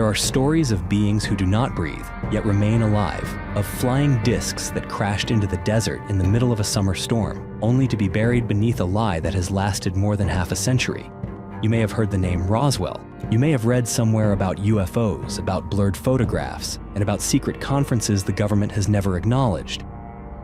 There are stories of beings who do not breathe, yet remain alive, of flying discs that crashed into the desert in the middle of a summer storm, only to be buried beneath a lie that has lasted more than half a century. You may have heard the name Roswell. You may have read somewhere about UFOs, about blurred photographs, and about secret conferences the government has never acknowledged.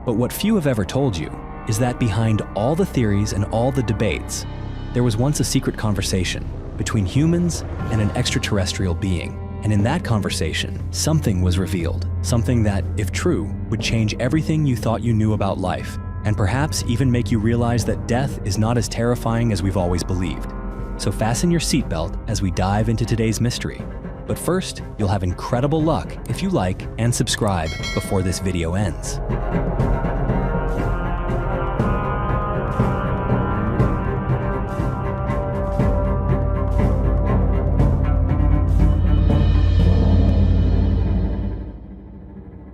But what few have ever told you is that behind all the theories and all the debates, there was once a secret conversation between humans and an extraterrestrial being. And in that conversation, something was revealed, something that, if true, would change everything you thought you knew about life, and perhaps even make you realize that death is not as terrifying as we've always believed. So fasten your seatbelt as we dive into today's mystery. But first, you'll have incredible luck if you like and subscribe before this video ends.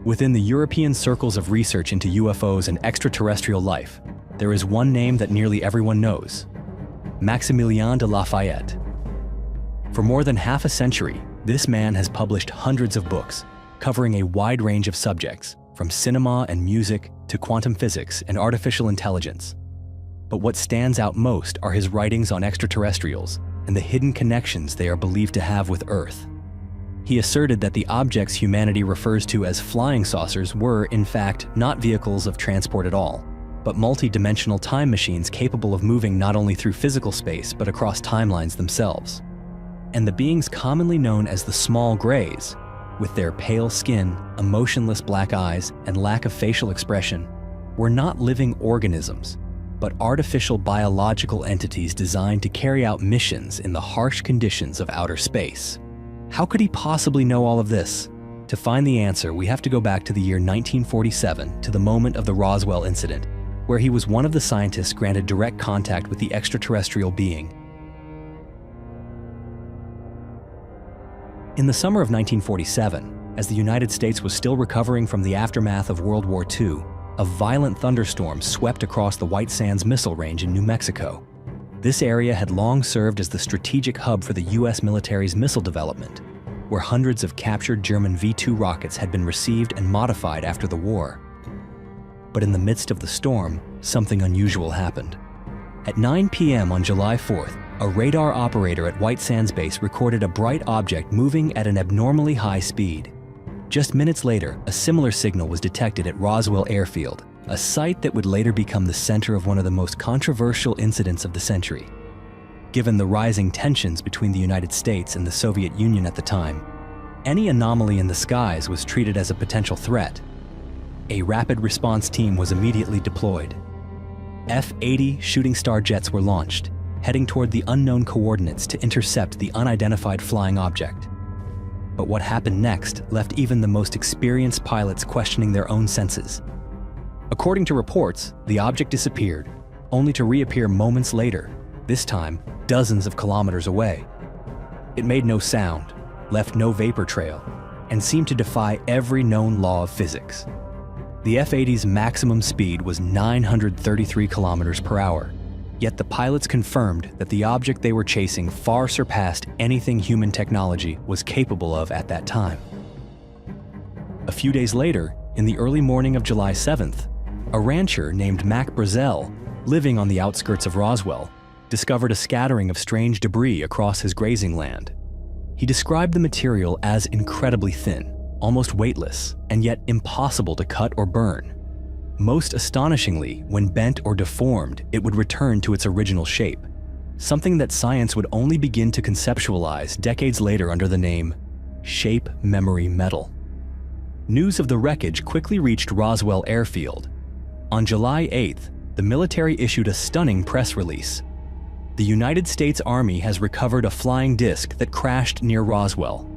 Within the European circles of research into UFOs and extraterrestrial life, there is one name that nearly everyone knows: Maximilien de Lafayette. For more than half a century, this man has published hundreds of books, covering a wide range of subjects, from cinema and music to quantum physics and artificial intelligence. But what stands out most are his writings on extraterrestrials and the hidden connections they are believed to have with Earth. He asserted that the objects humanity refers to as flying saucers were, in fact, not vehicles of transport at all, but multi-dimensional time machines capable of moving not only through physical space but across timelines themselves. And the beings commonly known as the small grays, with their pale skin, emotionless black eyes, and lack of facial expression, were not living organisms, but artificial biological entities designed to carry out missions in the harsh conditions of outer space. How could he possibly know all of this? To find the answer, we have to go back to the year 1947, to the moment of the Roswell incident, where he was one of the scientists granted direct contact with the extraterrestrial being. In the summer of 1947, as the United States was still recovering from the aftermath of World War II, a violent thunderstorm swept across the White Sands Missile Range in New Mexico. This area had long served as the strategic hub for the U.S. military's missile development, where hundreds of captured German V-2 rockets had been received and modified after the war. But in the midst of the storm, something unusual happened. At 9 p.m. on July 4th, a radar operator at White Sands Base recorded a bright object moving at an abnormally high speed. Just minutes later, a similar signal was detected at Roswell Airfield, a site that would later become the center of one of the most controversial incidents of the century. Given the rising tensions between the United States and the Soviet Union at the time, any anomaly in the skies was treated as a potential threat. A rapid response team was immediately deployed. F-80 Shooting Star jets were launched, heading toward the unknown coordinates to intercept the unidentified flying object. But what happened next left even the most experienced pilots questioning their own senses. According to reports, the object disappeared, only to reappear moments later, this time dozens of kilometers away. It made no sound, left no vapor trail, and seemed to defy every known law of physics. The F-80's maximum speed was 933 kilometers per hour, yet the pilots confirmed that the object they were chasing far surpassed anything human technology was capable of at that time. A few days later, in the early morning of July 7th, a rancher named Mac Brazel, living on the outskirts of Roswell, discovered a scattering of strange debris across his grazing land. He described the material as incredibly thin, almost weightless, and yet impossible to cut or burn. Most astonishingly, when bent or deformed, it would return to its original shape, something that science would only begin to conceptualize decades later under the name shape memory metal. News of the wreckage quickly reached Roswell Airfield. On July 8th, the military issued a stunning press release. The United States Army has recovered a flying disc that crashed near Roswell.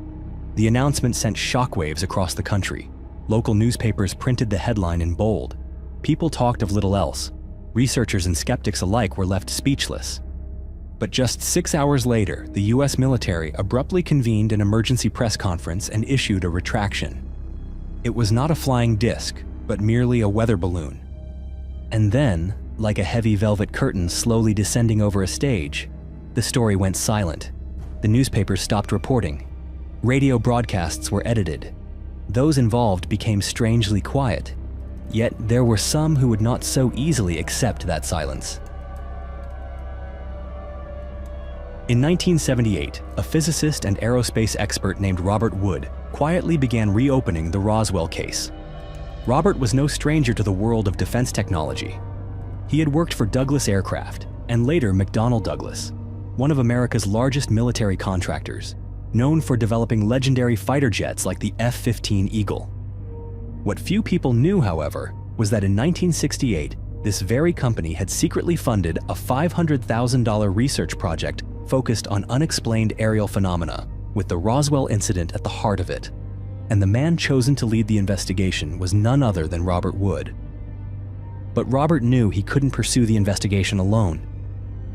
The announcement sent shockwaves across the country. Local newspapers printed the headline in bold. People talked of little else. Researchers and skeptics alike were left speechless. But just 6 hours later, the U.S. military abruptly convened an emergency press conference and issued a retraction. It was not a flying disc, but merely a weather balloon. And then, like a heavy velvet curtain slowly descending over a stage, the story went silent. The newspapers stopped reporting. Radio broadcasts were edited. Those involved became strangely quiet. Yet there were some who would not so easily accept that silence. In 1978, a physicist and aerospace expert named Robert Wood quietly began reopening the Roswell case. Robert was no stranger to the world of defense technology. He had worked for Douglas Aircraft and later McDonnell Douglas, one of America's largest military contractors, known for developing legendary fighter jets like the F-15 Eagle. What few people knew, however, was that in 1968, this very company had secretly funded a $500,000 research project focused on unexplained aerial phenomena, with the Roswell incident at the heart of it. And the man chosen to lead the investigation was none other than Robert Wood. But Robert knew he couldn't pursue the investigation alone.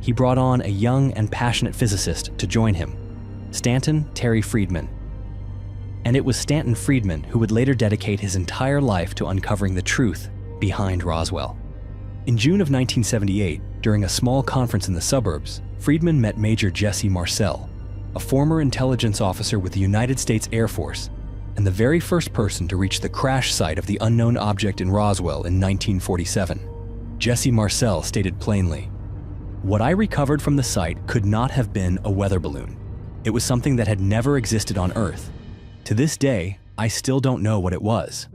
He brought on a young and passionate physicist to join him, Stanton Terry Friedman. And it was Stanton Friedman who would later dedicate his entire life to uncovering the truth behind Roswell. In June of 1978, during a small conference in the suburbs, Friedman met Major Jesse Marcel, a former intelligence officer with the United States Air Force, and the very first person to reach the crash site of the unknown object in Roswell in 1947. Jesse Marcel stated plainly, "What I recovered from the site could not have been a weather balloon. It was something that had never existed on Earth. To this day, I still don't know what it was."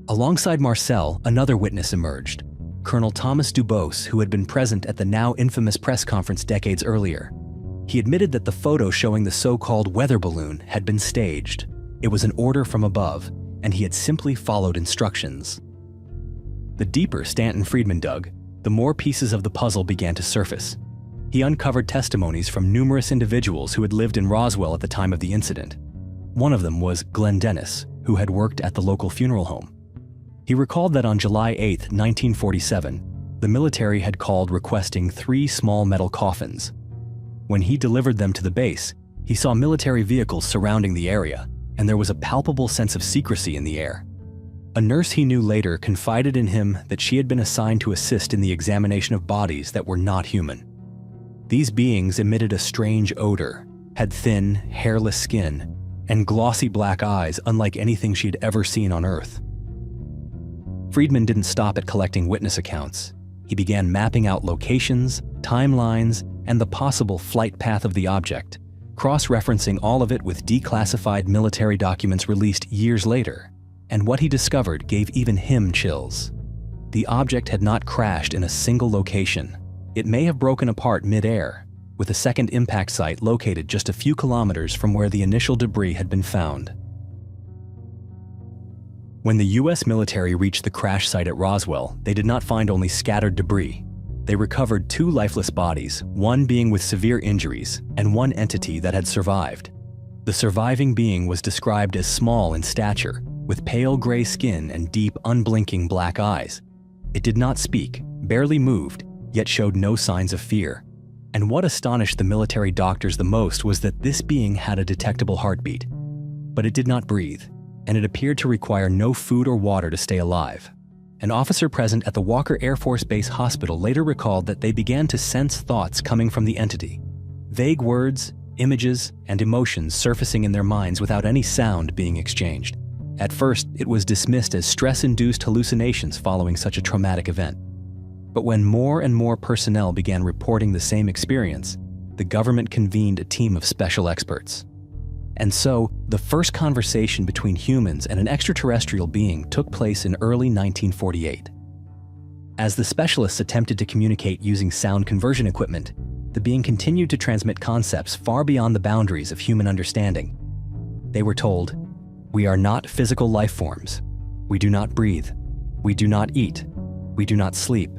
Alongside Marcel, another witness emerged, Colonel Thomas Dubose, who had been present at the now infamous press conference decades earlier. He admitted that the photo showing the so-called weather balloon had been staged. It was an order from above, and he had simply followed instructions. The deeper Stanton Friedman dug, the more pieces of the puzzle began to surface. He uncovered testimonies from numerous individuals who had lived in Roswell at the time of the incident. One of them was Glenn Dennis, who had worked at the local funeral home. He recalled that on July 8, 1947, the military had called requesting 3 small metal coffins. When he delivered them to the base, he saw military vehicles surrounding the area, and there was a palpable sense of secrecy in the air. A nurse he knew later confided in him that she had been assigned to assist in the examination of bodies that were not human. These beings emitted a strange odor, had thin, hairless skin, and glossy black eyes unlike anything she had ever seen on Earth. Friedman didn't stop at collecting witness accounts. He began mapping out locations, timelines, and the possible flight path of the object, cross-referencing all of it with declassified military documents released years later. And what he discovered gave even him chills. The object had not crashed in a single location. It may have broken apart mid-air, with a second impact site located just a few kilometers from where the initial debris had been found. When the U.S. military reached the crash site at Roswell, they did not find only scattered debris. They recovered 2 lifeless bodies, one being with severe injuries, and one entity that had survived. The surviving being was described as small in stature, with pale gray skin and deep, unblinking black eyes. It did not speak, barely moved, yet showed no signs of fear. And what astonished the military doctors the most was that this being had a detectable heartbeat. But it did not breathe, and it appeared to require no food or water to stay alive. An officer present at the Walker Air Force Base Hospital later recalled that they began to sense thoughts coming from the entity. Vague words, images, and emotions surfacing in their minds without any sound being exchanged. At first, it was dismissed as stress-induced hallucinations following such a traumatic event. But when more and more personnel began reporting the same experience, the government convened a team of special experts. And so, the first conversation between humans and an extraterrestrial being took place in early 1948. As the specialists attempted to communicate using sound conversion equipment, the being continued to transmit concepts far beyond the boundaries of human understanding. They were told, "We are not physical life forms. We do not breathe. We do not eat. We do not sleep.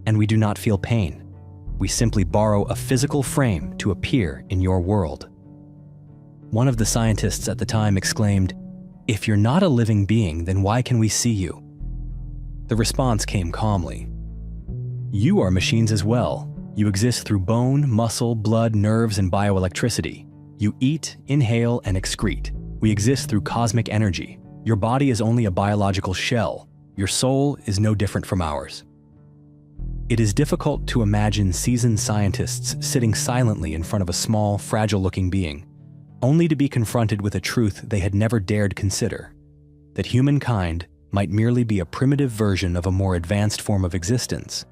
And we do not feel pain. We simply borrow a physical frame to appear in your world." One of the scientists at the time exclaimed, "If you're not a living being, then why can we see you?" The response came calmly. "You are machines as well. You exist through bone, muscle, blood, nerves, and bioelectricity. You eat, inhale, and excrete. We exist through cosmic energy. Your body is only a biological shell. Your soul is no different from ours." It is difficult to imagine seasoned scientists sitting silently in front of a small, fragile-looking being. only to be confronted with a truth they had never dared consider: that humankind might merely be a primitive version of a more advanced form of existence.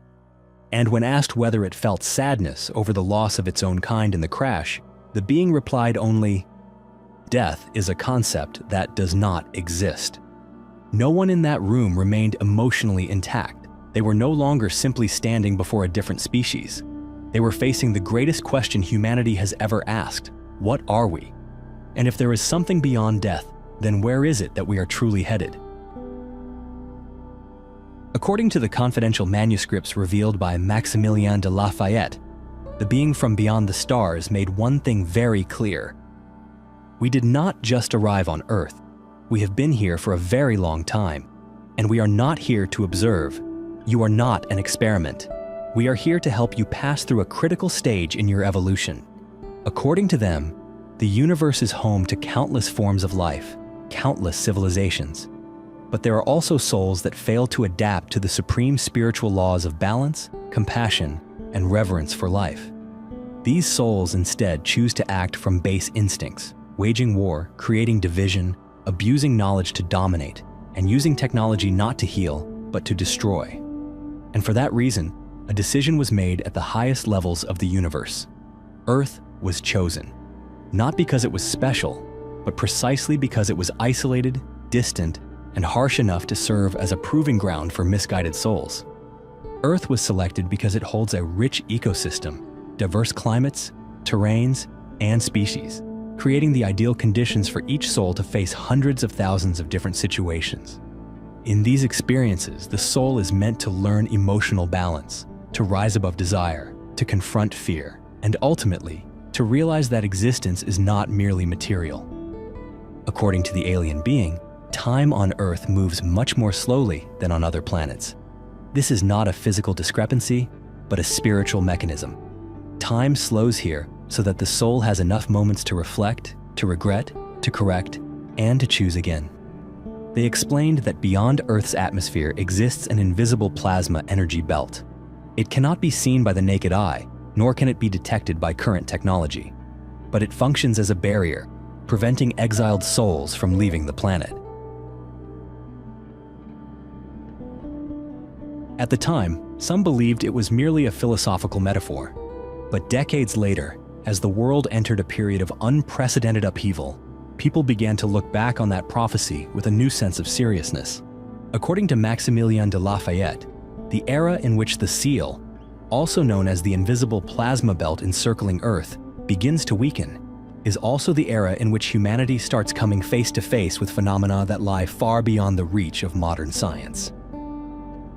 And when asked whether it felt sadness over the loss of its own kind in the crash, the being replied only, "Death is a concept that does not exist." No one in that room remained emotionally intact. They were no longer simply standing before a different species. They were facing the greatest question humanity has ever asked: what are we? And if there is something beyond death, then where is it that we are truly headed? According to the confidential manuscripts revealed by Maximilien de Lafayette, the being from beyond the stars made one thing very clear: we did not just arrive on Earth. We have been here for a very long time, and we are not here to observe. You are not an experiment. We are here to help you pass through a critical stage in your evolution. According to them, the universe is home to countless forms of life, countless civilizations. But there are also souls that fail to adapt to the supreme spiritual laws of balance, compassion, and reverence for life. These souls instead choose to act from base instincts, waging war, creating division, abusing knowledge to dominate, and using technology not to heal, but to destroy. And for that reason, a decision was made at the highest levels of the universe. Earth was chosen, not because it was special, but precisely because it was isolated, distant, and harsh enough to serve as a proving ground for misguided souls. Earth was selected because it holds a rich ecosystem, diverse climates, terrains, and species, creating the ideal conditions for each soul to face hundreds of thousands of different situations. In these experiences, the soul is meant to learn emotional balance, to rise above desire, to confront fear, and ultimately, to realize that existence is not merely material. According to the alien being, time on Earth moves much more slowly than on other planets. This is not a physical discrepancy, but a spiritual mechanism. Time slows here so that the soul has enough moments to reflect, to regret, to correct, and to choose again. They explained that beyond Earth's atmosphere exists an invisible plasma energy belt. It cannot be seen by the naked eye, nor can it be detected by current technology. But it functions as a barrier, preventing exiled souls from leaving the planet. At the time, some believed it was merely a philosophical metaphor. But decades later, as the world entered a period of unprecedented upheaval, people began to look back on that prophecy with a new sense of seriousness. According to Maximilien de Lafayette, the era in which the seal, also known as the invisible plasma belt encircling Earth, begins to weaken, is also the era in which humanity starts coming face to face with phenomena that lie far beyond the reach of modern science.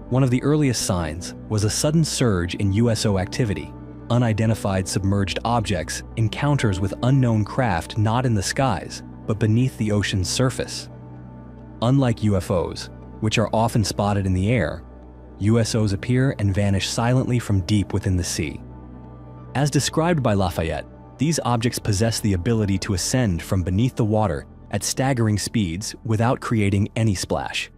One of the earliest signs was a sudden surge in USO activity, unidentified submerged objects, encounters with unknown craft not in the skies, but beneath the ocean's surface. Unlike UFOs, which are often spotted in the air, USOs appear and vanish silently from deep within the sea. As described by Lafayette, these objects possess the ability to ascend from beneath the water at staggering speeds without creating any splash.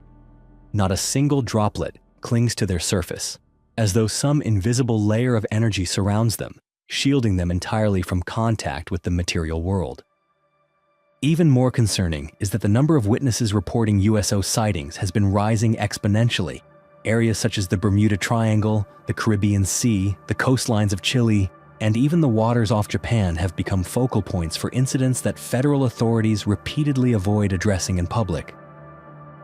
Not a single droplet clings to their surface, as though some invisible layer of energy surrounds them, shielding them entirely from contact with the material world. Even more concerning is that the number of witnesses reporting USO sightings has been rising exponentially. Areas such as the Bermuda Triangle, the Caribbean Sea, the coastlines of Chile, and even the waters off Japan have become focal points for incidents that federal authorities repeatedly avoid addressing in public.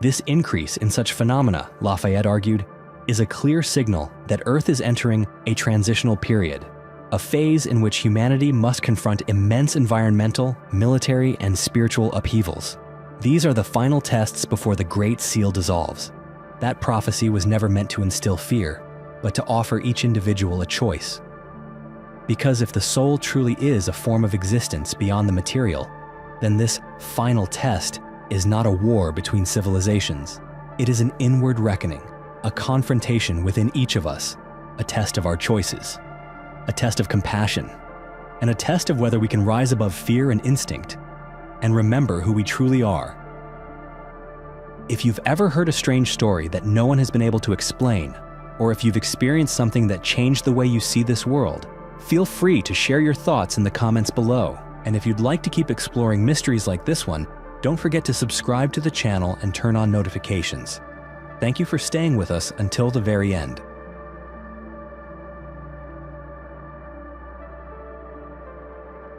This increase in such phenomena, Lafayette argued, is a clear signal that Earth is entering a transitional period, a phase in which humanity must confront immense environmental, military, and spiritual upheavals. These are the final tests before the Great Seal dissolves. That prophecy was never meant to instill fear, but to offer each individual a choice. Because if the soul truly is a form of existence beyond the material, then this final test is not a war between civilizations. It is an inward reckoning, a confrontation within each of us, a test of our choices, a test of compassion, and a test of whether we can rise above fear and instinct and remember who we truly are. If you've ever heard a strange story that no one has been able to explain, or if you've experienced something that changed the way you see this world, feel free to share your thoughts in the comments below. And if you'd like to keep exploring mysteries like this one, don't forget to subscribe to the channel and turn on notifications. Thank you for staying with us until the very end.